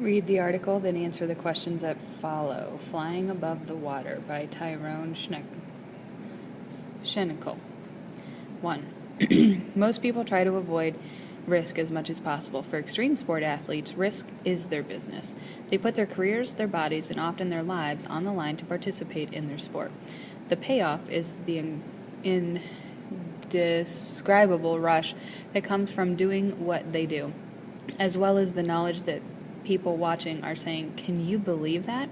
Read the article, then answer the questions that follow. Flying Above the Water by Tyrone Schenikel. 1. Most people try to avoid risk as much as possible. For extreme sport athletes, risk is their business. They put their careers, their bodies, and often their lives on the line to participate in their sport. The payoff is the indescribable rush that comes from doing what they do, as well as the knowledge that people watching are saying, "Can you believe that?"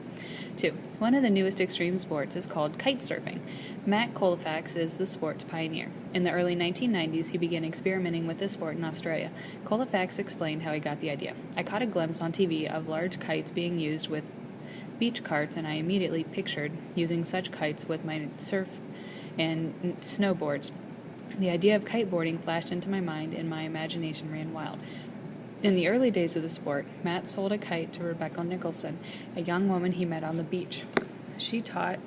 2. One of the newest extreme sports is called kite surfing. Matt Colfax is the sport's pioneer. In the early 1990s, he began experimenting with this sport in Australia. Colfax explained how he got the idea. "I caught a glimpse on TV of large kites being used with beach carts, and I immediately pictured using such kites with my surf and snowboards. The idea of kiteboarding flashed into my mind, and my imagination ran wild." In the early days of the sport, Matt sold a kite to Rebecca Nicholson, a young woman he met on the beach. She taught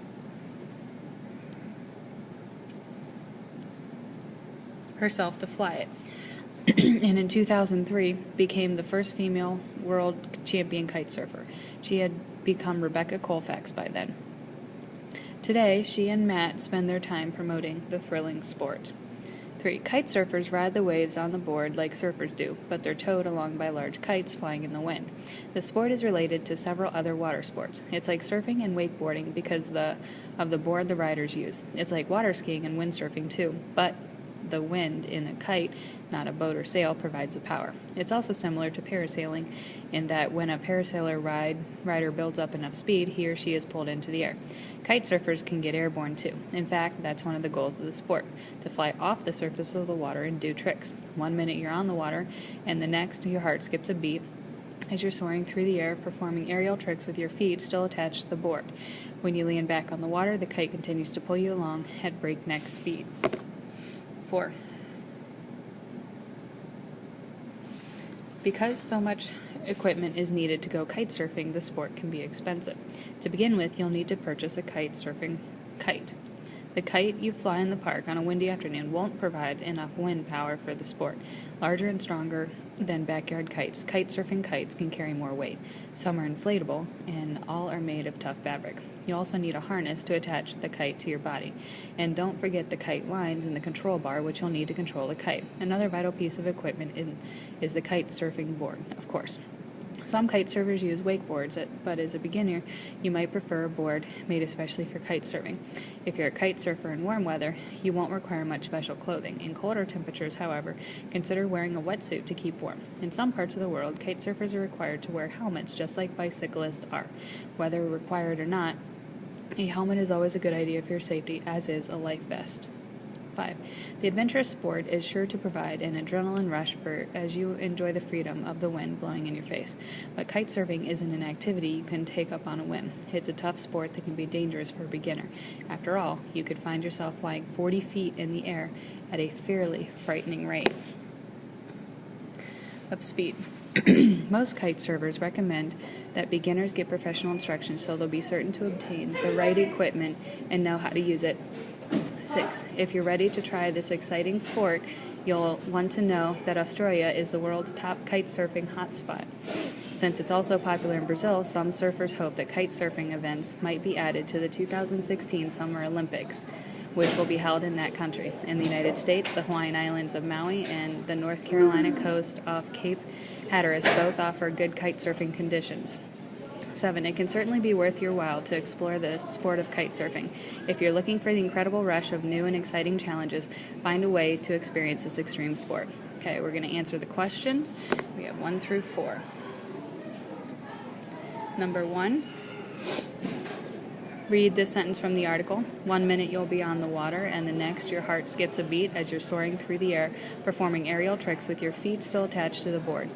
herself to fly it, and in 2003 became the first female world champion kite surfer. She had become Rebecca Colfax by then. Today, she and Matt spend their time promoting the thrilling sport. 3. Kite surfers ride the waves on the board like surfers do, but they're towed along by large kites flying in the wind. The sport is related to several other water sports. It's like surfing and wakeboarding because of the board the riders use. It's like water skiing and windsurfing too, but the wind in a kite, not a boat or sail, provides the power. It's also similar to parasailing in that when a parasailer rider builds up enough speed, he or she is pulled into the air. Kite surfers can get airborne too. In fact, that's one of the goals of the sport, to fly off the surface of the water and do tricks. 1 minute you're on the water, and the next your heart skips a beat as you're soaring through the air, performing aerial tricks with your feet still attached to the board. When you land back on the water, the kite continues to pull you along at breakneck speed. 4. Because so much equipment is needed to go kite surfing, the sport can be expensive. To begin with, you'll need to purchase a kite surfing kite. The kite you fly in the park on a windy afternoon won't provide enough wind power for the sport. Larger and stronger than backyard kites, kite surfing kites can carry more weight. Some are inflatable, and all are made of tough fabric. You also need a harness to attach the kite to your body. And don't forget the kite lines and the control bar, which you'll need to control the kite. Another vital piece of equipment is the kite surfing board, of course. Some kite surfers use wakeboards, but as a beginner, you might prefer a board made especially for kite surfing. If you're a kite surfer in warm weather, you won't require much special clothing. In colder temperatures, however, consider wearing a wetsuit to keep warm. In some parts of the world, kite surfers are required to wear helmets just like bicyclists are. Whether required or not, a helmet is always a good idea for your safety, as is a life vest. 5. The adventurous sport is sure to provide an adrenaline rush as you enjoy the freedom of the wind blowing in your face. But kite surfing isn't an activity you can take up on a whim. It's a tough sport that can be dangerous for a beginner. After all, you could find yourself flying 40 feet in the air at a fairly frightening rate of speed. Most kite surfers recommend that beginners get professional instruction so they'll be certain to obtain the right equipment and know how to use it. 6. If you're ready to try this exciting sport, you'll want to know that Australia is the world's top kite surfing hotspot. Since it's also popular in Brazil, some surfers hope that kite surfing events might be added to the 2016 Summer Olympics, which will be held in that country. In the United States, the Hawaiian Islands of Maui and the North Carolina coast off Cape Hatteras both offer good kite surfing conditions. 7. It can certainly be worth your while to explore the sport of kite surfing. If you're looking for the incredible rush of new and exciting challenges, find a way to experience this extreme sport. Okay, we're going to answer the questions. We have 1 through 4. Number 1. Read this sentence from the article. 1 minute you'll be on the water, and the next your heart skips a beat as you're soaring through the air, performing aerial tricks with your feet still attached to the board.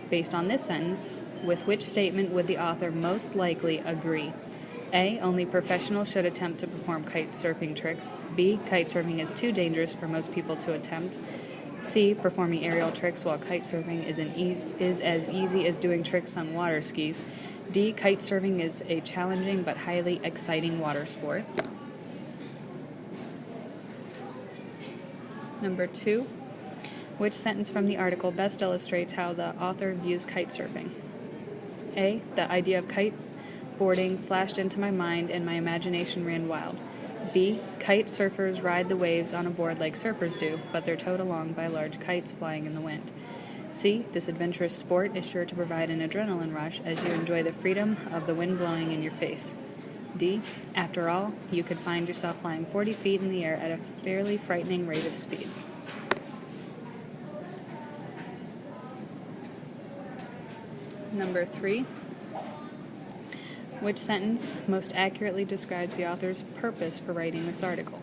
Based on this sentence, with which statement would the author most likely agree? A. Only professionals should attempt to perform kite surfing tricks. B. Kite surfing is too dangerous for most people to attempt. C. Performing aerial tricks while kite surfing is as easy as doing tricks on water skis. D. Kite surfing is a challenging but highly exciting water sport. Number 2. Which sentence from the article best illustrates how the author views kite surfing? A. The idea of kite boarding flashed into my mind and my imagination ran wild. B. Kite surfers ride the waves on a board like surfers do, but they're towed along by large kites flying in the wind. C. This adventurous sport is sure to provide an adrenaline rush as you enjoy the freedom of the wind blowing in your face. D. After all, you could find yourself flying 40 feet in the air at a fairly frightening rate of speed. Number 3. Which sentence most accurately describes the author's purpose for writing this article?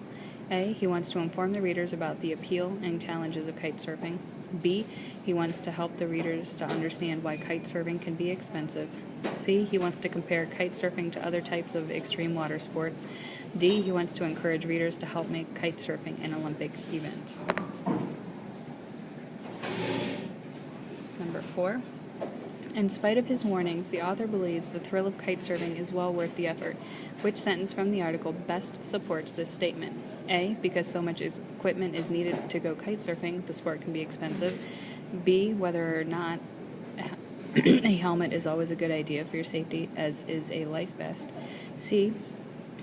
A. He wants to inform the readers about the appeal and challenges of kite surfing. B. He wants to help the readers to understand why kite surfing can be expensive. C. He wants to compare kite surfing to other types of extreme water sports. D. He wants to encourage readers to help make kite surfing an Olympic event. Number 4. In spite of his warnings, the author believes the thrill of kite surfing is well worth the effort. Which sentence from the article best supports this statement? A. Because so much equipment is needed to go kite surfing, the sport can be expensive. B. Whether or not a helmet is always a good idea for your safety, as is a life vest. C.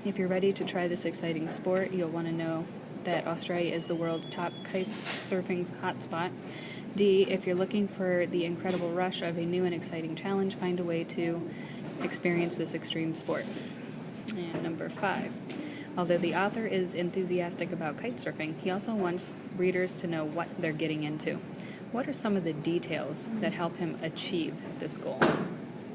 If you're ready to try this exciting sport, you'll want to know that Australia is the world's top kite surfing hotspot. D. If you're looking for the incredible rush of a new and exciting challenge, find a way to experience this extreme sport. And number 5. Although the author is enthusiastic about kite surfing, he also wants readers to know what they're getting into. What are some of the details that help him achieve this goal?